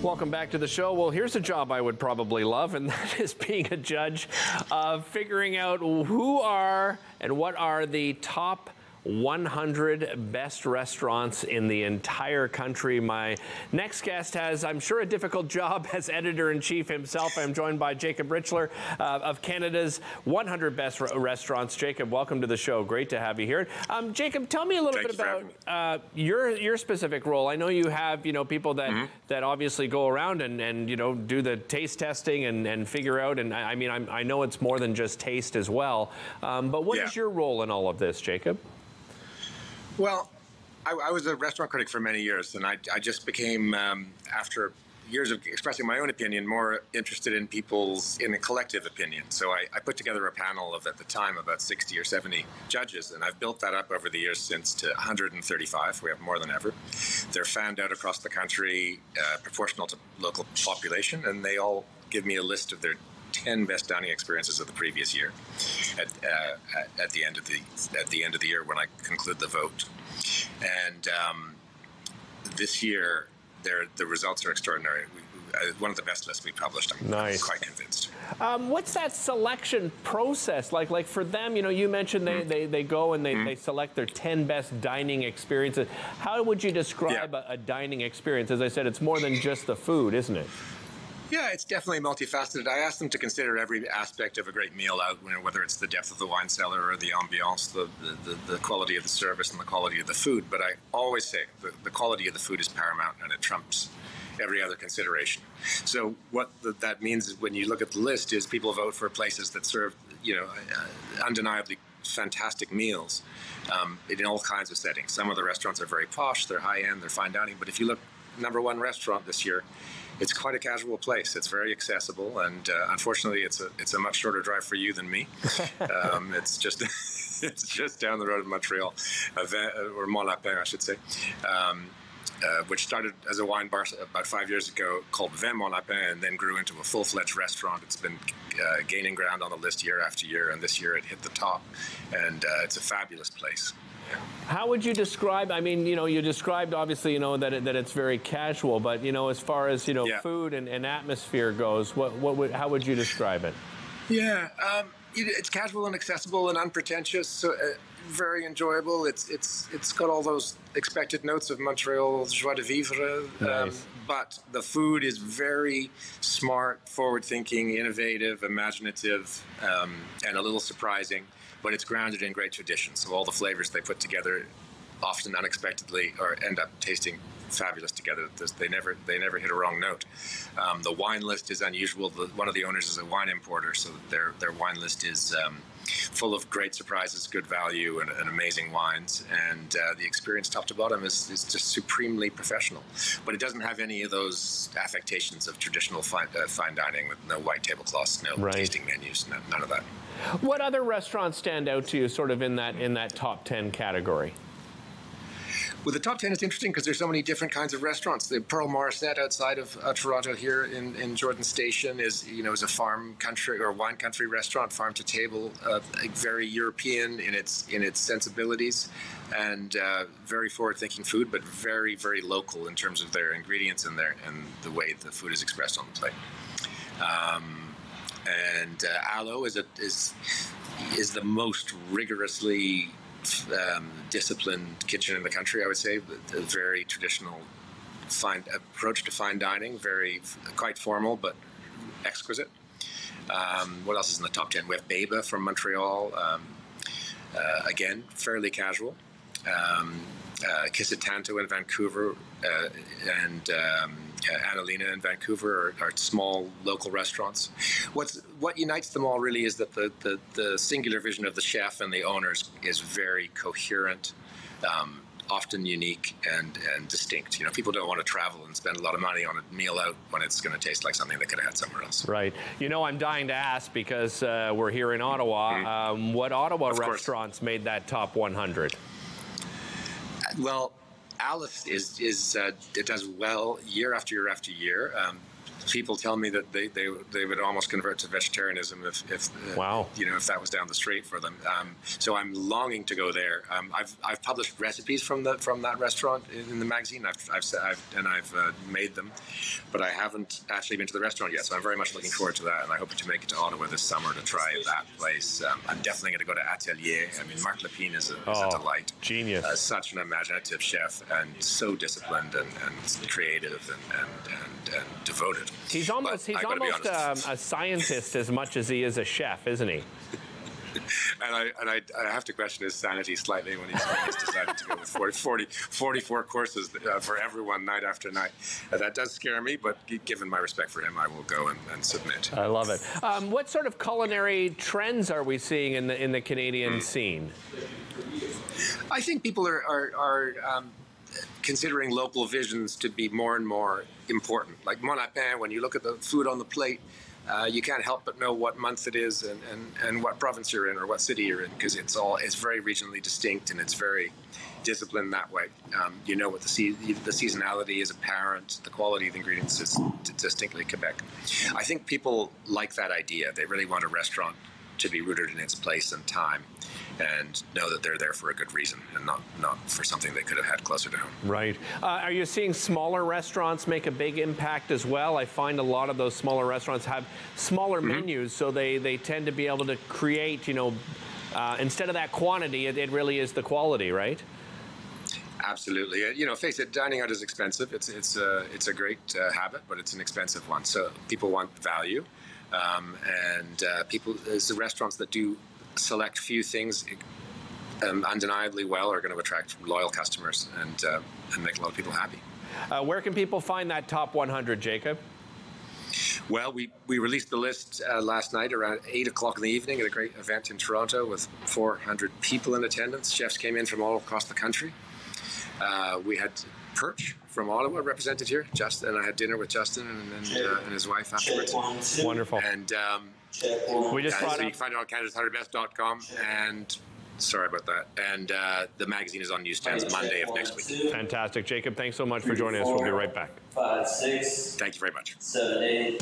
Welcome back to the show. Well, here's a job I would probably love, and that is being a judge of figuring out who are and what are the top 100 best restaurants in the entire country. My next guest has, I'm sure, a difficult job as editor-in-chief himself. I'm joined by Jacob Richler of Canada's 100 Best Restaurants. Jacob, welcome to the show. Great to have you here. Jacob, tell me a little bit about your specific role. I know you have, people that that obviously go around and do the taste testing and figure out. And I know it's more than just taste as well. But what is your role in all of this, Jacob? Well, I was a restaurant critic for many years, and I just became, after years of expressing my own opinion, more interested in a collective opinion. So I put together a panel of, at the time, about 60 or 70 judges, and I've built that up over the years since to 135. We have more than ever. They're fanned out across the country, proportional to local population, and they all give me a list of their 10 best dining experiences of the previous year at the end of the year when I conclude the vote. And this year, the results are extraordinary. One of the best lists we published. I'm quite convinced. What's that selection process like for them? You mentioned they go and they select their 10 best dining experiences. How would you describe a dining experience? As I said, it's more than just the food, isn't it? Yeah, it's definitely multifaceted. I asked them to consider every aspect of a great meal out, whether it's the depth of the wine cellar or the ambiance, the quality of the service and the quality of the food. But I always say the quality of the food is paramount, and it trumps every other consideration. So what that means is when you look at the list is people vote for places that serve, undeniably fantastic meals in all kinds of settings. Some of the restaurants are very posh, they're high-end, they're fine dining. But if you look number one restaurant this year, it's quite a casual place. It's very accessible, and unfortunately, it's a much shorter drive for you than me. It's just down the road in Montreal, or Mont Lapin, I should say, which started as a wine bar about 5 years ago called Vin Mont Lapin, and then grew into a full-fledged restaurant. It's been gaining ground on the list year after year, and this year it hit the top, and it's a fabulous place. How would you describe, you described obviously, that it's very casual, but, as far as, food and atmosphere goes, how would you describe it? Yeah, it's casual and accessible and unpretentious, so very enjoyable. It's got all those expected notes of Montreal's joie de vivre, but the food is very smart, forward-thinking, innovative, imaginative, and a little surprising. But it's grounded in great tradition. So all the flavors they put together, often unexpectedly, or end up tasting fabulous together. They never hit a wrong note. The wine list is unusual. One of the owners is a wine importer, so their wine list is full of great surprises, good value, and amazing wines. And the experience, top to bottom, is just supremely professional. But it doesn't have any of those affectations of traditional fine dining with no white tablecloths, no tasting menus, none of that. What other restaurants stand out to you, sort of in that top 10 category? Well, the top 10 is interesting because there's so many different kinds of restaurants. The Pearl Morissette outside of Toronto here in Jordan Station is a farm country or wine country restaurant, farm to table, very European in its sensibilities, and very forward-thinking food, but very, very local in terms of their ingredients and the way the food is expressed on the plate. And Alo is the most rigorously disciplined kitchen in the country, I would say. A very traditional approach to fine dining, quite formal but exquisite. What else is in the top 10? We have Beba from Montreal, again fairly casual. Kisitanto in Vancouver, and Annalena in Vancouver are small local restaurants. What unites them all really is that the singular vision of the chef and the owners is very coherent, often unique and distinct. People don't want to travel and spend a lot of money on a meal out when it's going to taste like something they could have had somewhere else. Right. I'm dying to ask because we're here in Ottawa. What Ottawa restaurants made that top 100? Well, Alice it does well year after year after year. people tell me that they would almost convert to vegetarianism if wow. if that was down the street for them. So I'm longing to go there. I've published recipes from that restaurant in the magazine. I've made them, but I haven't actually been to the restaurant yet. So I'm very much looking forward to that, and I hope to make it to Ottawa this summer to try that place. I'm definitely going to go to Atelier. I mean, Marc Lepine is a delight. Genius. Such an imaginative chef, and so disciplined and creative and devoted. He's almost a scientist as much as he is a chef, isn't he? And I have to question his sanity slightly when he's decided to go with 44 courses for everyone night after night. That does scare me, but given my respect for him, I will go and submit. I love it. What sort of culinary trends are we seeing in the Canadian scene? I think people are considering local visions to be more and more important. Like Mon Lapin, when you look at the food on the plate, you can't help but know what month it is and what province you're in or what city you're in, because it's very regionally distinct and it's very disciplined that way. You know what the seasonality is apparent, the quality of the ingredients is distinctly Quebec. I think people like that idea. They really want a restaurant to be rooted in its place and time, and know that they're there for a good reason and not for something they could have had closer to home. Right. Are you seeing smaller restaurants make a big impact as well? I find a lot of those smaller restaurants have smaller menus, so they tend to be able to create, instead of that quantity, it really is the quality, right? Absolutely. Face it, dining out is expensive. It's a great habit, but it's an expensive one. So people want value, and the restaurants that do select few things undeniably well are going to attract loyal customers and make a lot of people happy. Where can people find that top 100, Jacob? Well, we released the list last night around 8 o'clock in the evening at a great event in Toronto with 400 people in attendance. Chefs came in from all across the country. We had Perch from Ottawa represented here. Justin and I had dinner with Justin and his wife afterwards. Wonderful. And we just so you can find it on CanadaSHunterBest.com, and sorry about that. And the magazine is on newsstands Monday of next week. Fantastic. Jacob, thanks so much for joining us. We'll be right back. 5, 6. Thank you very much. 7, 8.